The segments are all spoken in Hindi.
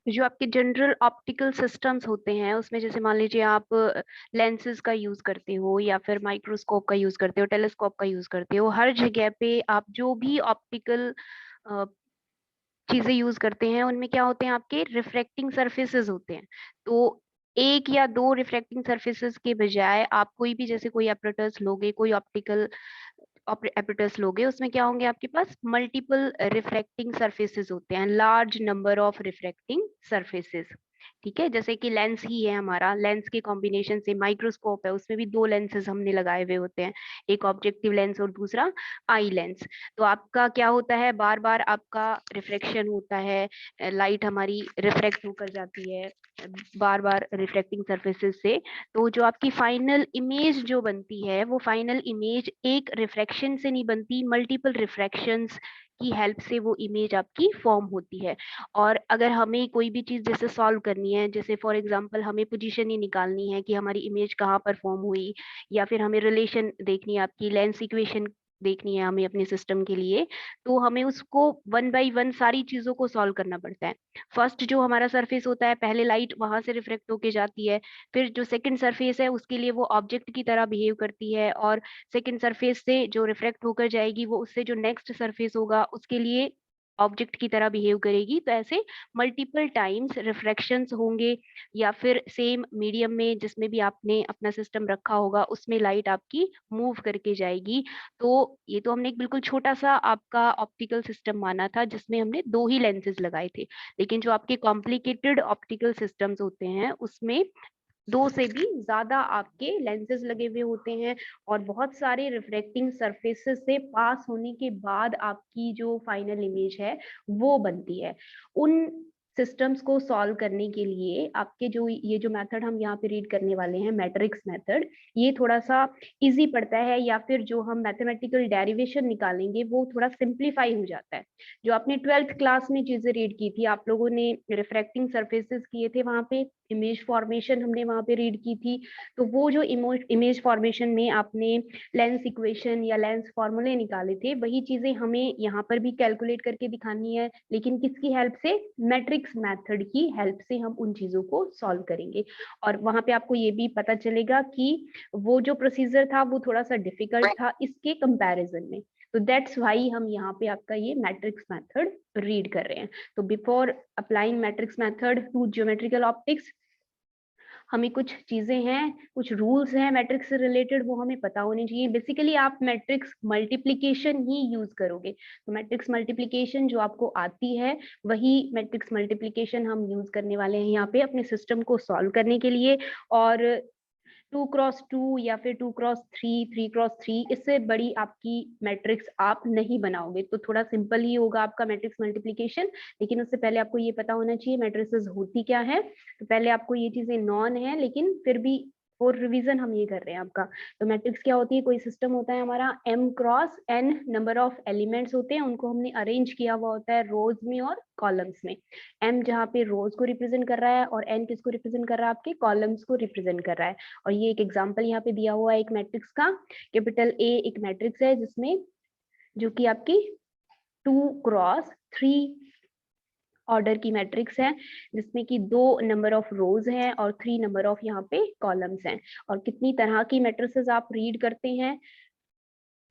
जो आपके जनरल ऑप्टिकल सिस्टम्स होते हैं उसमें जैसे मान लीजिए आप लेंसेज का यूज करते हो या फिर माइक्रोस्कोप का यूज करते हो, टेलीस्कोप का यूज करते हो, हर जगह पे आप जो भी ऑप्टिकल चीजें यूज करते हैं उनमें क्या होते हैं, आपके रिफ्रैक्टिंग सरफेसेस होते हैं। तो एक या दो रिफ्रैक्टिंग सरफेसेस के बजाय आप कोई भी जैसे कोई एपरेटर्स लोगे, कोई ऑप्टिकल एपरेटर्स लोगे, उसमें क्या होंगे, आपके पास मल्टीपल रिफ्रैक्टिंग सरफेसेस होते हैं, large number of refracting surfaces. ठीक है, जैसे कि लेंस ही है हमारा, लेंस के कॉम्बिनेशन से माइक्रोस्कोप है, उसमें भी दो लेंसेज हमने लगाए हुए होते हैं, एक ऑब्जेक्टिव लेंस और दूसरा आई लेंस। तो आपका क्या होता है, बार बार आपका रिफ्लेक्शन होता है, लाइट हमारी रिफ्लेक्ट होकर जाती है बार बार रिफ्लेक्टिंग सरफेसेस से। तो जो आपकी फाइनल इमेज जो बनती है, वो फाइनल इमेज एक रिफ्रैक्शन से नहीं बनती, मल्टीपल रिफ्रैक्शंस की हेल्प से वो इमेज आपकी फॉर्म होती है। और अगर हमें कोई भी चीज जैसे सॉल्व करनी है, जैसे फॉर एग्जांपल हमें पोजीशन ही निकालनी है कि हमारी इमेज कहाँ पर फॉर्म हुई, या फिर हमें रिलेशन देखनी है, आपकी लेंस इक्वेशन देखनी है हमें अपने सिस्टम के लिए, तो हमें उसको वन बाय वन सारी चीजों को सॉल्व करना पड़ता है। फर्स्ट जो हमारा सरफेस होता है, पहले लाइट वहां से रिफ्लेक्ट होके जाती है, फिर जो सेकंड सरफेस है उसके लिए वो ऑब्जेक्ट की तरह बिहेव करती है, और सेकंड सरफेस से जो रिफ्लेक्ट होकर जाएगी वो उससे जो नेक्स्ट सरफेस होगा उसके लिए ऑब्जेक्ट की तरह बिहेव करेगी। तो ऐसे मल्टीपल टाइम्स रिफ्रैक्शंस होंगे, या फिर सेम मीडियम में जिसमें भी आपने अपना सिस्टम रखा होगा उसमें लाइट आपकी मूव करके जाएगी। तो ये तो हमने एक बिल्कुल छोटा सा आपका ऑप्टिकल सिस्टम माना था जिसमें हमने दो ही लेंसेज लगाए थे, लेकिन जो आपके कॉम्प्लिकेटेड ऑप्टिकल सिस्टम्स होते हैं उसमें दो से भी ज्यादा आपके लेंसेज लगे हुए होते हैं, और बहुत सारे रिफ्लेक्टिंग सरफेसेस से पास होने के बाद आपकी जो फाइनल इमेज है वो बनती है। उन सिस्टम्स को सॉल्व करने के लिए आपके जो ये जो मेथड हम यहाँ पे रीड करने वाले हैं, मैट्रिक्स मेथड, ये थोड़ा सा इजी पड़ता है, या फिर जो हम मैथमेटिकल डेरिवेशन निकालेंगे वो थोड़ा सिंप्लीफाई हो जाता है। जो आपने ट्वेल्थ क्लास में चीजें रीड की थी, आप लोगों ने रिफ्रैक्टिंग सरफेसेस किए थे, वहां पे इमेज फॉर्मेशन हमने वहां पे रीड की थी। तो वो जो इमेज फॉर्मेशन में आपने लेंस इक्वेशन या लेंस फॉर्मूले निकाले थे, वही चीजें हमें यहाँ पर भी कैलकुलेट करके दिखानी है, लेकिन किसकी हेल्प से, मैट्रिक्स मेथड की हेल्प से हम उन चीजों को सॉल्व करेंगे। और वहां पे आपको ये भी पता चलेगा कि वो जो प्रोसीजर था वो थोड़ा सा डिफिकल्ट था इसके कंपैरिजन में। तो दैट्स वाई हम यहाँ पे आपका ये मैट्रिक्स मेथड रीड कर रहे हैं। तो before applying matrix method to geometrical optics, हमें कुछ चीजें हैं, कुछ रूल्स हैं मैट्रिक्स से रिलेटेड, वो हमें पता होने चाहिए। बेसिकली आप मैट्रिक्स मल्टीप्लिकेशन ही यूज करोगे, तो मैट्रिक्स मल्टीप्लिकेशन जो आपको आती है वही मैट्रिक्स मल्टीप्लिकेशन हम यूज करने वाले हैं यहाँ पे अपने सिस्टम को सॉल्व करने के लिए। और 2x2 या फिर 2x3, 3x3, इससे बड़ी आपकी मैट्रिक्स आप नहीं बनाओगे, तो थोड़ा सिंपल ही होगा आपका मैट्रिक्स मल्टीप्लिकेशन। लेकिन उससे पहले आपको ये पता होना चाहिए मैट्रिसेस होती क्या है। तो पहले आपको ये चीजें नॉन है, लेकिन फिर भी फॉर रिवीजन हम ये कर रहे हैं आपका। तो मैट्रिक्स क्या होती है, कोई सिस्टम होता है हमारा, m cross n number of elements होते हैं, उनको हमने अरेंज किया हुआ होता है रोज में और कॉलम्स में। m जहाँ पे रोज को रिप्रेजेंट कर रहा है और n किसको रिप्रेजेंट कर रहा है, आपके कॉलम्स को रिप्रेजेंट कर रहा है। और ये एक एग्जांपल यहाँ पे दिया हुआ है एक मैट्रिक्स का, कैपिटल A एक मैट्रिक्स है जिसमें जो कि आपकी 2x3 ऑर्डर की मैट्रिक्स है, जिसमें कि 2 नंबर ऑफ रोज हैं और 3 नंबर ऑफ यहाँ पे कॉलम्स हैं। और कितनी तरह की मैट्रिसेस आप रीड करते हैं,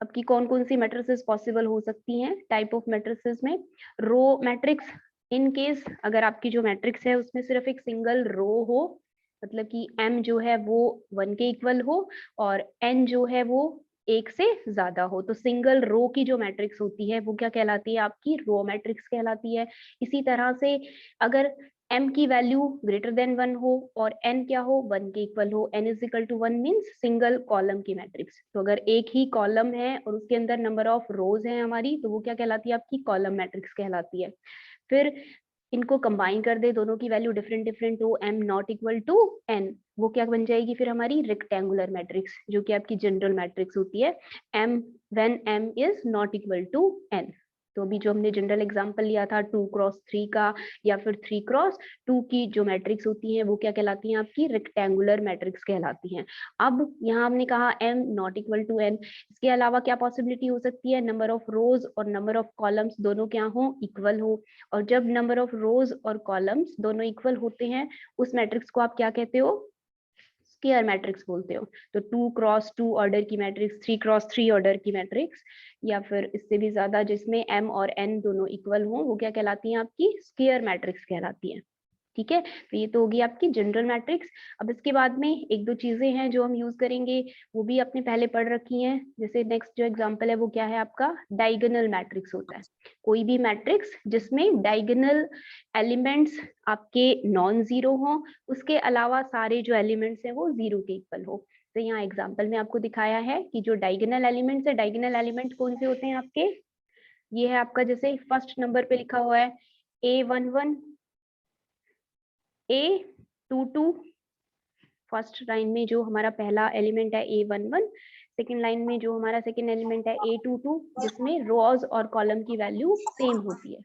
आपकी कौन कौन सी मैट्रिसेस पॉसिबल हो सकती हैं टाइप ऑफ मैट्रिसेस में, रो मैट्रिक्स। इन केस अगर आपकी जो मैट्रिक्स है उसमें सिर्फ एक सिंगल रो हो, मतलब कि m जो है वो 1 के इक्वल हो और n जो है वो एक से ज्यादा हो, तो सिंगल रो की जो मैट्रिक्स होती है वो क्या कहलाती है, आपकी रो मैट्रिक्स कहलाती है। इसी तरह से अगर m की वैल्यू ग्रेटर देन 1 हो और n क्या हो, 1 के इक्वल हो, n is equal to 1 means single column की मैट्रिक्स। तो अगर एक ही कॉलम है और उसके अंदर नंबर ऑफ रोज है हमारी, तो वो क्या कहलाती है, आपकी कॉलम मैट्रिक्स कहलाती है। फिर इनको कंबाइन कर दे, दोनों की वैल्यू डिफरेंट डिफरेंट हो, m not equal to n, वो क्या बन जाएगी फिर हमारी रेक्टेंगुलर मैट्रिक्स, जो कि आपकी जनरल मैट्रिक्स होती है, m when m is not equal to n। तो अभी जो हमने जनरल एग्जांपल लिया था 2x3 का या फिर 3x2 की जो मैट्रिक्स होती हैं वो क्या कहलाती हैं, आपकी रेक्टेंगुलर मैट्रिक्स कहलाती हैं। अब यहाँ हमने कहा m not equal to n, इसके अलावा क्या पॉसिबिलिटी हो सकती है, नंबर ऑफ रोज और नंबर ऑफ कॉलम्स दोनों क्या हो, इक्वल हो। और जब नंबर ऑफ रोज और कॉलम्स दोनों इक्वल होते हैं उस मैट्रिक्स को आप क्या कहते हो, स्क्वायर मैट्रिक्स बोलते हो। तो 2x2 ऑर्डर की मैट्रिक्स, 3x3 ऑर्डर की मैट्रिक्स, या फिर इससे भी ज्यादा जिसमें m और n दोनों इक्वल हो, वो क्या कहलाती है, आपकी स्क्वायर मैट्रिक्स कहलाती है। ठीक है, तो ये तो होगी आपकी जनरल मैट्रिक्स। अब इसके बाद में एक दो चीजें हैं जो हम यूज करेंगे, वो भी आपने पहले पढ़ रखी हैं। जैसे नेक्स्ट जो एग्जांपल है वो क्या है आपका, डायगोनल मैट्रिक्स होता है। कोई भी मैट्रिक्स जिसमें डायगोनल एलिमेंट्स आपके नॉन जीरो हो, उसके अलावा सारे जो एलिमेंट्स हैं वो जीरो के इक्वल हो। तो यहाँ एग्जाम्पल में आपको दिखाया है कि जो डायगोनल एलिमेंट्स है, डायगोनल एलिमेंट कौन से होते हैं आपके, ये है आपका, जैसे फर्स्ट नंबर पे लिखा हुआ है A11, A22, फर्स्ट लाइन में जो हमारा पहला एलिमेंट है A11, सेकेंड लाइन में जो हमारा सेकेंड एलिमेंट है A22, जिसमें रोज और कॉलम की वैल्यू सेम होती है।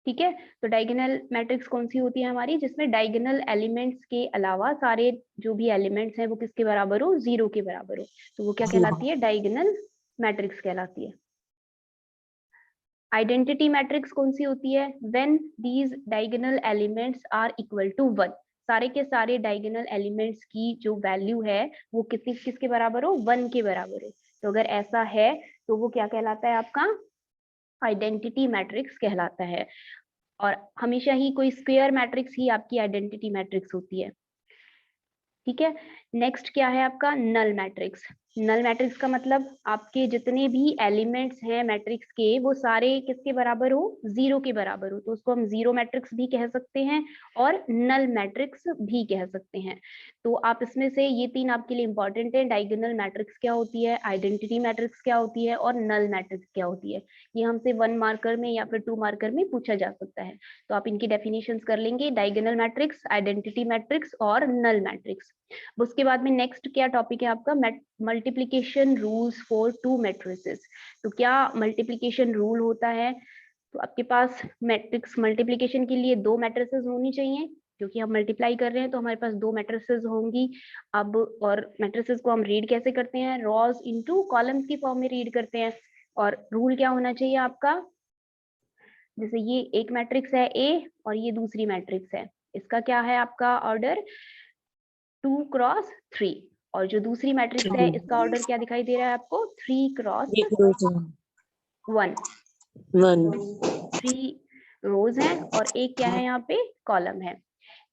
ठीक है, तो डायगोनल मैट्रिक्स कौन सी होती है हमारी, जिसमें डायगोनल एलिमेंट्स के अलावा सारे जो भी एलिमेंट्स हैं वो किसके बराबर हो, जीरो के बराबर हो, तो वो क्या कहलाती है, डायगोनल मैट्रिक्स कहलाती है। आइडेंटिटी मैट्रिक्स कौन सी होती है, when these diagonal elements are equal to 1, सारे के सारे डायगोनल एलिमेंट्स की जो वैल्यू है वो किसके बराबर हो, 1 के बराबर हो। तो अगर ऐसा है तो वो क्या कहलाता है, आपका आइडेंटिटी मैट्रिक्स कहलाता है। और हमेशा ही कोई स्क्वायर मैट्रिक्स ही आपकी आइडेंटिटी मैट्रिक्स होती है। ठीक है, नेक्स्ट क्या है आपका, नल मैट्रिक्स। नल मैट्रिक्स का मतलब आपके जितने भी एलिमेंट्स हैं मैट्रिक्स के वो सारे किसके बराबर हो, जीरो के बराबर हो, तो उसको हम जीरो मैट्रिक्स भी कह सकते हैं और नल मैट्रिक्स भी कह सकते हैं। तो आप इसमें से ये तीन आपके लिए इंपॉर्टेंट है, डायगोनल मैट्रिक्स क्या होती है, आइडेंटिटी मैट्रिक्स क्या होती है और नल मैट्रिक्स क्या होती है। ये हमसे 1 मार्कर में या फिर 2 मार्कर में पूछा जा सकता है, तो आप इनकी डेफिनेशंस कर लेंगे, डायगोनल मैट्रिक्स, आइडेंटिटी मैट्रिक्स और नल मैट्रिक्स। उसके बाद में नेक्स्ट क्या टॉपिक है आपका, multiplication rules for to matrices. तो क्या मल्टीप्लिकेशन रूल होता है, तो आपके पास मैट्रिक्स मल्टीप्लिकेशन के लिए 2 मैट्रिसेस होनी चाहिए, क्योंकि हम मल्टीप्लाई कर रहे हैं तो हमारे पास 2 मैट्रिसेस होंगी। अब और मैट्रिसेस को हम रीड कैसे करते हैं, रॉज इनटू कॉलम्स की फॉर्म में रीड करते हैं। और रूल क्या होना चाहिए आपका, जैसे ये एक मैट्रिक्स है A और ये दूसरी मैट्रिक्स है, इसका क्या है आपका ऑर्डर 2x3, और जो दूसरी मैट्रिक्स है इसका ऑर्डर क्या दिखाई दे रहा है आपको, 3x1, 3 रोज हैं और एक क्या है यहाँ पे कॉलम है।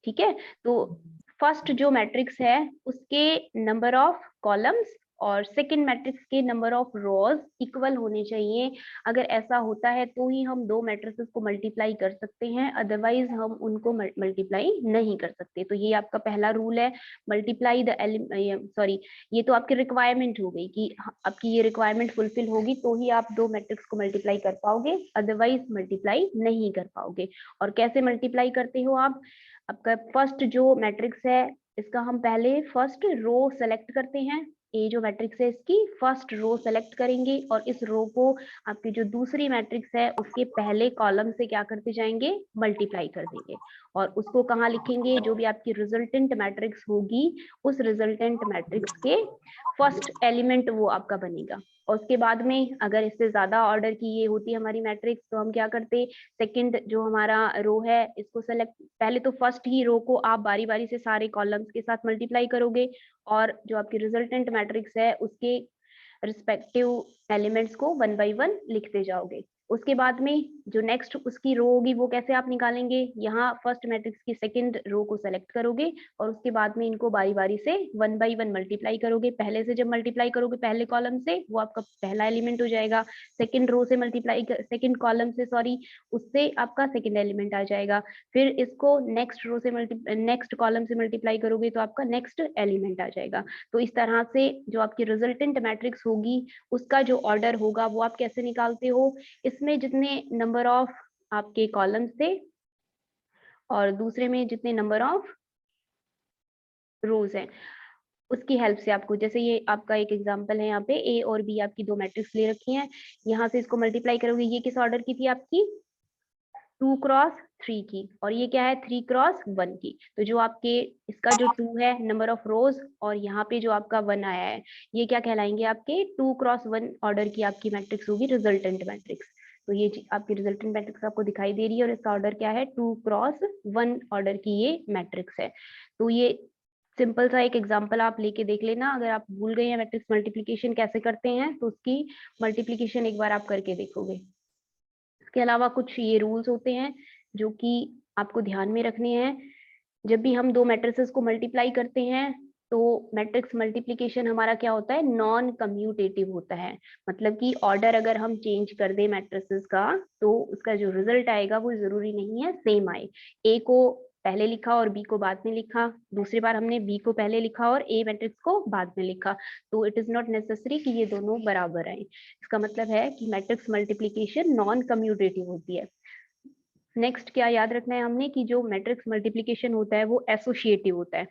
ठीक है, तो फर्स्ट जो मैट्रिक्स है उसके नंबर ऑफ कॉलम्स और सेकंड मैट्रिक्स के नंबर ऑफ रोज इक्वल होने चाहिए। अगर ऐसा होता है तो ही हम 2 मैट्रिसेस को मल्टीप्लाई कर सकते हैं, अदरवाइज हम उनको मल्टीप्लाई नहीं कर सकते। तो ये आपका पहला रूल है, मल्टीप्लाई द सॉरी, ये तो आपकी रिक्वायरमेंट हो गई कि आपकी ये रिक्वायरमेंट फुलफिल होगी तो ही आप 2 मैट्रिक्स को मल्टीप्लाई कर पाओगे, अदरवाइज मल्टीप्लाई नहीं कर पाओगे। और कैसे मल्टीप्लाई करते हो आप, आपका फर्स्ट जो मैट्रिक्स है इसका हम पहले फर्स्ट रो सेलेक्ट करते हैं, ए जो मैट्रिक्स है इसकी फर्स्ट रो सेलेक्ट करेंगे और इस रो को आपकी जो दूसरी मैट्रिक्स है उसके पहले कॉलम से क्या करते जाएंगे, मल्टीप्लाई कर देंगे। और उसको कहाँ लिखेंगे, जो भी आपकी रिजल्टेंट मैट्रिक्स होगी उस रिजल्टेंट मैट्रिक्स के फर्स्ट एलिमेंट वो आपका बनेगा। और उसके बाद में अगर इससे ज्यादा ऑर्डर की ये होती है हमारी मैट्रिक्स तो हम क्या करते, सेकंड जो हमारा रो है इसको सेलेक्ट, पहले तो फर्स्ट ही रो को आप बारी बारी से सारे कॉलम्स के साथ मल्टीप्लाई करोगे और जो आपकी रिजल्टेंट मैट्रिक्स है उसके रिस्पेक्टिव एलिमेंट्स को 1 बाय 1 लिखते जाओगे। उसके बाद में जो नेक्स्ट उसकी रो होगी वो कैसे आप निकालेंगे, यहाँ फर्स्ट मैट्रिक्स की सेकंड रो को सेलेक्ट करोगे और उसके बाद में इनको बारी बारी से 1 बाय 1 मल्टीप्लाई करोगे। पहले से जब मल्टीप्लाई करोगे पहले कॉलम से वो आपका पहला एलिमेंट हो जाएगा, सेकंड रो से मल्टीप्लाई सेकंड कॉलम से सॉरी उससे आपका सेकंड एलिमेंट आ जाएगा, फिर इसको नेक्स्ट रो से नेक्स्ट कॉलम से मल्टीप्लाई करोगे तो आपका नेक्स्ट एलिमेंट आ जाएगा। तो इस तरह से जो आपकी रिजल्टेंट मैट्रिक्स होगी उसका जो ऑर्डर होगा वो आप कैसे निकालते हो, इसमें जितने नंबर ऑफ आपके कॉलम्स थे और दूसरे में जितने नंबर ऑफ रोज हैं उसकी हेल्प से आपको, जैसे ये आपका एक एग्जांपल है, यहाँ पे ए और बी आपकी दो मैट्रिक्स ले रखी हैं, यहाँ से इसको मल्टीप्लाई करोगे, ये किस ऑर्डर की थी आपकी 2x3 की, और ये क्या है 3x1 की। तो जो आपके इसका जो 2 है नंबर ऑफ रोज, और यहाँ पे जो आपका 1 आया है, ये क्या कहलाएंगे आपके 2x1 ऑर्डर की आपकी मैट्रिक्स होगी, रिजल्टेंट मैट्रिक्स। तो ये आपकी रिजल्टेंट मैट्रिक्स आपको दिखाई दे रही है, और इसका ऑर्डर क्या है 2x1 ऑर्डर की ये मैट्रिक्स है। तो ये सिंपल सा एक एग्जांपल आप लेके देख लेना, अगर आप भूल गए हैं मैट्रिक्स मल्टीप्लिकेशन कैसे करते हैं, तो उसकी मल्टीप्लिकेशन एक बार आप करके देखोगे। इसके अलावा कुछ ये रूल्स होते हैं जो कि आपको ध्यान में रखने हैं। जब भी हम दो मैट्रिसेस को मल्टीप्लाई करते हैं तो मैट्रिक्स मल्टीप्लिकेशन हमारा क्या होता है, नॉन कम्यूटेटिव होता है। मतलब कि ऑर्डर अगर हम चेंज कर दे मैट्रिसेस का, तो उसका जो रिजल्ट आएगा वो जरूरी नहीं है सेम आए। ए को पहले लिखा और बी को बाद में लिखा, दूसरी बार हमने बी को पहले लिखा और ए मैट्रिक्स को बाद में लिखा, तो इट इज नॉट नेसेसरी कि ये दोनों बराबर आए। इसका मतलब है कि मैट्रिक्स मल्टीप्लिकेशन नॉन कम्यूटेटिव होती है। नेक्स्ट क्या याद रखना है हमने, कि जो मैट्रिक्स मल्टीप्लिकेशन होता है वो एसोसिएटिव होता है।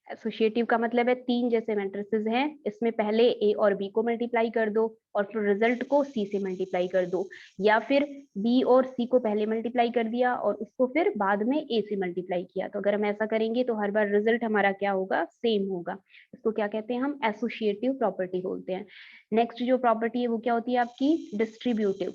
एसोसिएटिव का मतलब है तीन जैसे मैट्रिसेस हैं, इसमें पहले ए और बी को मल्टीप्लाई कर दो और फिर रिजल्ट को सी से मल्टीप्लाई कर दो, या फिर बी और सी को पहले मल्टीप्लाई कर दिया और उसको फिर बाद में ए से मल्टीप्लाई किया। तो अगर हम ऐसा करेंगे तो हर बार रिजल्ट हमारा क्या होगा, सेम होगा। इसको क्या कहते हैं हम, एसोसिएटिव प्रॉपर्टी बोलते हैं। नेक्स्ट जो प्रॉपर्टी है वो क्या होती है आपकी, distributive.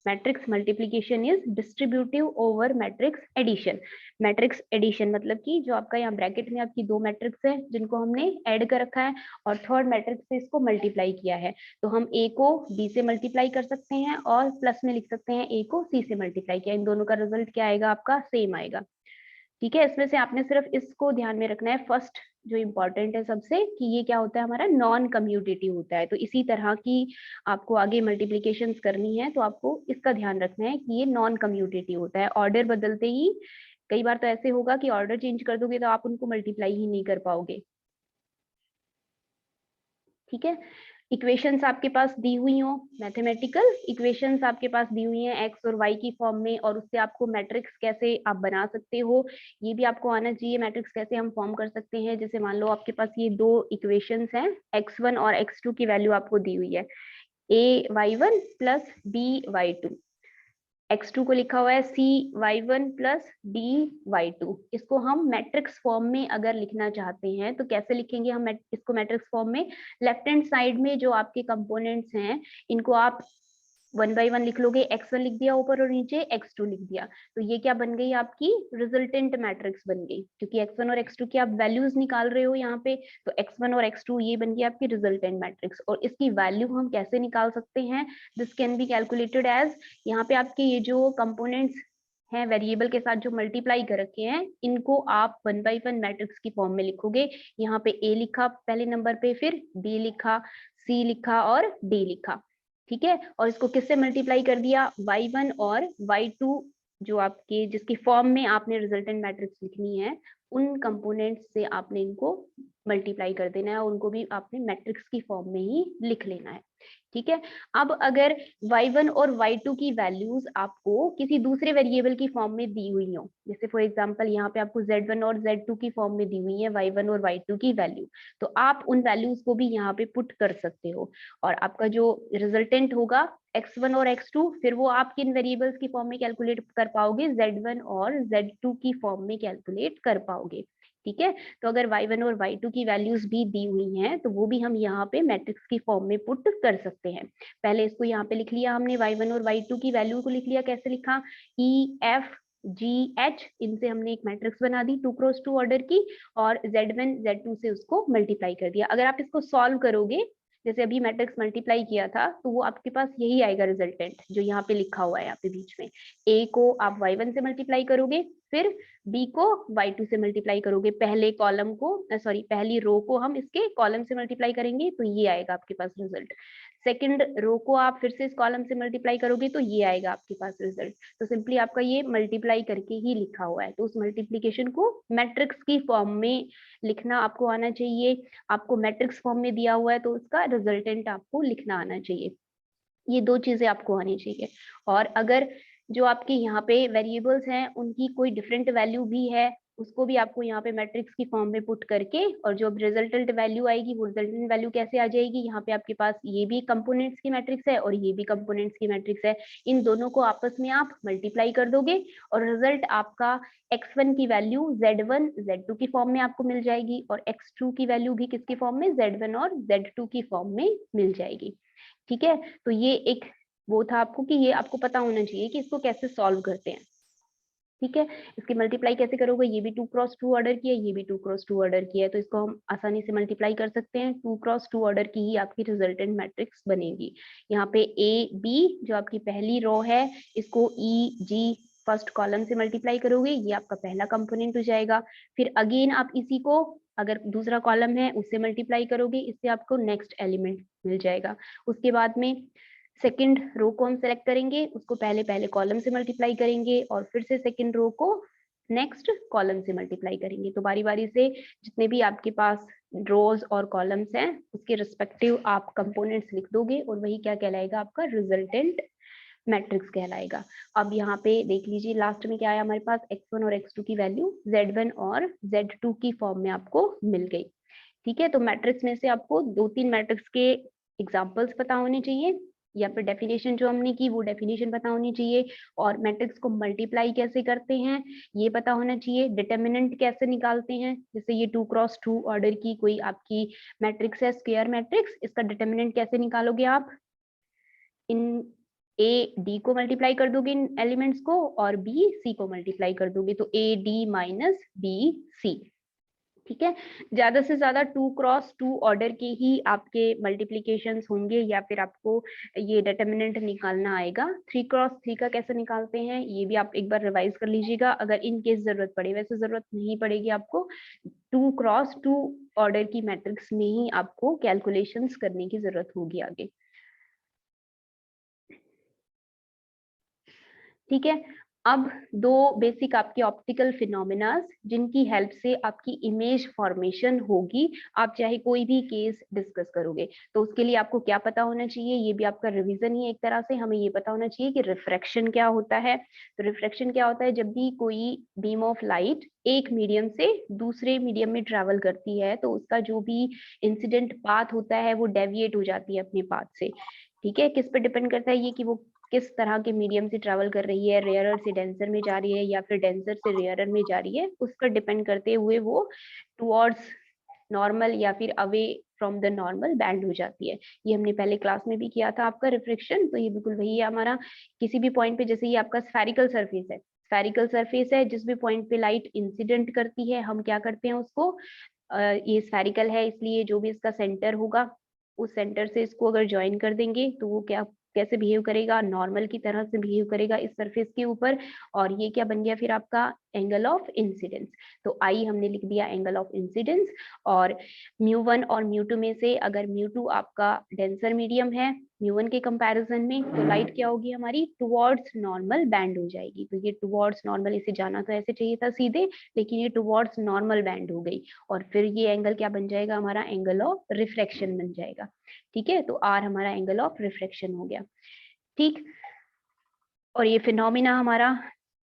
Matrix multiplication is distributive over matrix addition. Matrix addition मतलब कि जो आपका यहाँ ब्रैकेट में आपकी दो मैट्रिक्स है जिनको हमने ऐड कर रखा है और थर्ड मैट्रिक्स से इसको मल्टीप्लाई किया है, तो हम ए को बी से मल्टीप्लाई कर सकते हैं और प्लस में लिख सकते हैं ए को सी से मल्टीप्लाई किया, इन दोनों का रिजल्ट क्या आएगा आपका, सेम आएगा। ठीक है, इसमें से आपने सिर्फ इसको ध्यान में रखना है, फर्स्ट जो इम्पोर्टेंट है सबसे, कि ये क्या होता है हमारा नॉन कम्यूटेटिव होता है। तो इसी तरह की आपको आगे मल्टीप्लिकेशंस करनी है तो आपको इसका ध्यान रखना है कि ये नॉन कम्यूटेटिव होता है। ऑर्डर बदलते ही कई बार तो ऐसे होगा कि ऑर्डर चेंज कर दोगे तो आप उनको मल्टीप्लाई ही नहीं कर पाओगे। ठीक है, इक्वेशंस आपके पास दी हुई हो, मैथमेटिकल इक्वेशंस आपके पास दी हुई हैं एक्स और वाई की फॉर्म में, और उससे आपको मैट्रिक्स कैसे आप बना सकते हो ये भी आपको आना चाहिए। मैट्रिक्स कैसे हम फॉर्म कर सकते हैं, जैसे मान लो आपके पास ये दो इक्वेशंस हैं, x1 और x2 की वैल्यू आपको दी हुई है, ay1 प्लस by2, x2 को लिखा हुआ है cy1 प्लस dy2। इसको हम मैट्रिक्स फॉर्म में अगर लिखना चाहते हैं तो कैसे लिखेंगे हम इसको मैट्रिक्स फॉर्म में, लेफ्ट हैंड साइड में जो आपके कंपोनेंट्स हैं इनको आप 1 बाई 1 लिख लोगे, x1 लिख दिया ऊपर और नीचे x2 लिख दिया, तो ये क्या बन गई आपकी रिजल्टेंट मैट्रिक्स बन गई, क्योंकि x1 और x2 की आप वैल्यूज निकाल रहे हो यहाँ पे, तो x1 और x2 ये बन गई आपकी रिजल्टेंट मैट्रिक्स। और इसकी वैल्यू हम कैसे निकाल सकते हैं, this can be calculated as, यहाँ पे आपके ये जो कंपोनेंट्स हैं वेरिएबल के साथ जो मल्टीप्लाई कर रखे हैं, इनको आप 1 बाई 1 मैट्रिक्स की फॉर्म में लिखोगे। यहाँ पे a लिखा पहले नंबर पे, फिर b लिखा, c लिखा और d लिखा। ठीक है, और इसको किससे मल्टीप्लाई कर दिया, y1 और y2 जो आपके जिसकी फॉर्म में आपने रिजल्टेंट मैट्रिक्स लिखनी है, उन कंपोनेंट्स से आपने इनको मल्टीप्लाई कर देना है और उनको भी आपने मैट्रिक्स की फॉर्म में ही लिख लेना है। ठीक है, अब अगर y1 और y2 की वैल्यूज आपको किसी दूसरे वेरिएबल की फॉर्म में दी हुई हो, जैसे फॉर एग्जांपल यहाँ पे आपको z1 और z2 की फॉर्म में दी हुई है y1 और y2 की वैल्यू, तो आप उन वैल्यूज को भी यहाँ पे पुट कर सकते हो, और आपका जो रिजल्टेंट होगा x1 और x2, फिर वो आप किन वेरिएबल्स की फॉर्म में कैलकुलेट कर पाओगे, z1 और z2 की फॉर्म में कैलकुलेट कर पाओगे। ठीक है, तो अगर y1 और y2 की वैल्यूज भी दी हुई हैं तो वो भी हम यहाँ पे मैट्रिक्स की फॉर्म में पुट कर सकते हैं। पहले इसको यहाँ पे लिख लिया हमने, y1 और y2 की वैल्यू को लिख लिया, कैसे लिखा, e f g h, इनसे हमने एक मैट्रिक्स बना दी 2x2 ऑर्डर की, और z1 z2 से उसको मल्टीप्लाई कर दिया। अगर आप इसको सॉल्व करोगे, जैसे अभी मैट्रिक्स मल्टीप्लाई किया था, तो वो आपके पास यही आएगा रिजल्टेंट जो यहाँ पे लिखा हुआ है, यहाँ पे बीच में a को आप y1 से मल्टीप्लाई करोगे, फिर b को y2 से मल्टीप्लाई करोगे, पहले कॉलम को सॉरी पहली रो को हम इसके कॉलम से मल्टीप्लाई करेंगे तो ये आएगा आपके पास रिजल्ट, सेकंड रो को आप फिर से इस कॉलम से मल्टीप्लाई करोगे तो ये आएगा आपके पास रिजल्ट। तो सिंपली आपका ये मल्टीप्लाई करके ही लिखा हुआ है, तो उस मल्टीप्लिकेशन को मैट्रिक्स की फॉर्म में लिखना आपको आना चाहिए। आपको मैट्रिक्स फॉर्म में दिया हुआ है तो उसका रिजल्टेंट आपको लिखना आना चाहिए, ये दो चीजें आपको आनी चाहिए। और अगर जो आपके यहाँ पे वेरिएबल्स हैं उनकी कोई डिफरेंट वैल्यू भी है, उसको भी आपको यहाँ पे मैट्रिक्स की फॉर्म में पुट करके, और जो रिजल्टेंट वैल्यू आएगी वो रिजल्टेंट वैल्यू कैसे आ जाएगी, यहाँ पे आपके पास ये भी कंपोनेंट्स की मैट्रिक्स है और ये भी कंपोनेंट्स की मैट्रिक्स है, इन दोनों को आपस में आप मल्टीप्लाई कर दोगे और रिजल्ट आपका x1 की वैल्यू z1 z2 की फॉर्म में आपको मिल जाएगी और x2 की वैल्यू भी किसकी फॉर्म में, z1 और z2 की फॉर्म में मिल जाएगी। ठीक है, तो ये एक वो था आपको कि ये आपको पता होना चाहिए कि इसको कैसे सॉल्व करते हैं। ठीक है, इसकी मल्टीप्लाई कैसे करोगे, ये भी 2x2 ऑर्डर की है, ये भी 2x2 ऑर्डर की है, तो इसको हम आसानी से मल्टीप्लाई कर सकते हैं। 2x2 ऑर्डर की ही आपकी रिजल्टेंट मैट्रिक्स बनेगी। यहाँ पे ए बी जो आपकी पहली रो है, इसको ई जी फर्स्ट कॉलम से मल्टीप्लाई करोगे, ये आपका पहला कंपोनेंट हो जाएगा। फिर अगेन आप इसी को अगर दूसरा कॉलम है उससे मल्टीप्लाई करोगे, इससे आपको नेक्स्ट एलिमेंट मिल जाएगा। उसके बाद में सेकंड रो को हम सेलेक्ट करेंगे, उसको पहले कॉलम से मल्टीप्लाई करेंगे और फिर से सेकंड रो को नेक्स्ट कॉलम से मल्टीप्लाई करेंगे। तो बारी बारी से जितने भी आपके पास रोज और कॉलम्स हैं उसके रिस्पेक्टिव आप कंपोनेंट्स लिख दोगे और वही क्या कहलाएगा, आपका रिजल्टेंट मैट्रिक्स कहलाएगा। अब यहाँ पे देख लीजिए लास्ट में क्या आया हमारे पास, x1 और x2 की वैल्यू z1 और z2 की फॉर्म में आपको मिल गई। ठीक है, तो मैट्रिक्स में से आपको 2-3 मैट्रिक्स के एग्जांपल्स पता होने चाहिए या फिर डेफिनेशन जो हमने की वो डेफिनेशन पता होनी चाहिए, और मैट्रिक्स को मल्टीप्लाई कैसे करते हैं ये पता होना चाहिए, डिटर्मिनेंट कैसे निकालते हैं। जैसे ये 2x2 ऑर्डर की कोई आपकी मैट्रिक्स है, स्क्वायर मैट्रिक्स, इसका डिटर्मिनेंट कैसे निकालोगे आप, इन ए डी को मल्टीप्लाई कर दोगे इन एलिमेंट्स को और बी सी को मल्टीप्लाई कर दोगे, तो A D minus B C. ठीक है, ज्यादा से ज्यादा 2x2 ऑर्डर के ही आपके मल्टीप्लीकेशंस होंगे या फिर आपको ये डिटर्मिनेंट निकालना आएगा। 3x3 का कैसे निकालते हैं ये भी आप एक बार रिवाइज कर लीजिएगा अगर इन केस जरूरत पड़े, वैसे जरूरत नहीं पड़ेगी आपको। 2x2 ऑर्डर की मैट्रिक्स में ही आपको कैलकुलेशंस करने की जरूरत होगी आगे। ठीक है, अब दो बेसिक आपके ऑप्टिकल फिनोमिनास जिनकी हेल्प से आपकी इमेज फॉर्मेशन होगी, आप चाहे कोई भी केस डिस्कस करोगे तो उसके लिए आपको क्या पता होना चाहिए, ये भी आपका रिवीजन ही एक तरह से। हमें ये पता होना चाहिए कि रिफ्रैक्शन क्या होता है। तो रिफ्रैक्शन क्या होता है, जब भी कोई बीम ऑफ लाइट एक मीडियम से दूसरे मीडियम में ट्रेवल करती है तो उसका जो भी इंसिडेंट पाथ होता है वो डेविएट हो जाती है अपने पाथ से। ठीक है, किस पे डिपेंड करता है ये कि वो किस तरह के मीडियम से ट्रेवल कर रही है, रेयरर से डेंसर में जा रही है या फिर डेंसर से रेयरर में जा रही है, उस पर डिपेंड करते हुए वो टुवर्ड्स नॉर्मल या फिर away from the normal band हो जाती है। ये हमने पहले क्लास में भी किया था आपका रिफ्लेक्शन, तो ये बिल्कुल वही है हमारा। किसी भी पॉइंट पे, जैसे ये आपका स्फेरिकल सरफेस है, स्फेरिकल सरफेस है, जिस भी पॉइंट पे लाइट इंसिडेंट करती है हम क्या करते हैं उसको, ये स्फेरिकल है इसलिए जो भी इसका सेंटर होगा उस सेंटर से इसको अगर ज्वाइन कर देंगे तो वो क्या कैसे बिहेव करेगा, नॉर्मल की तरह से बिहेव करेगा इस सरफेस के ऊपर, और ये क्या बन गया फिर आपका एंगल ऑफ इंसिडेंस। तो आई हमने लिख दिया एंगल ऑफ इंसिडेंस। और μ1 और μ2 में से अगर μ2 आपका डेंसर मीडियम है μ1 के कंपैरिजन में, तो लाइट क्या होगी हमारी टुवर्ड्स नॉर्मल बैंड हो जाएगी। तो ये टुवर्ड्स नॉर्मल, इसे जाना तो ऐसे चाहिए था सीधे, लेकिन ये टुवर्ड्स नॉर्मल बैंड हो गई और फिर ये एंगल क्या बन जाएगा हमारा, एंगल ऑफ रिफ्रैक्शन बन जाएगा। ठीक है, तो आर हमारा एंगल ऑफ रिफ्रैक्शन हो गया। ठीक, और ये फिनोमिना हमारा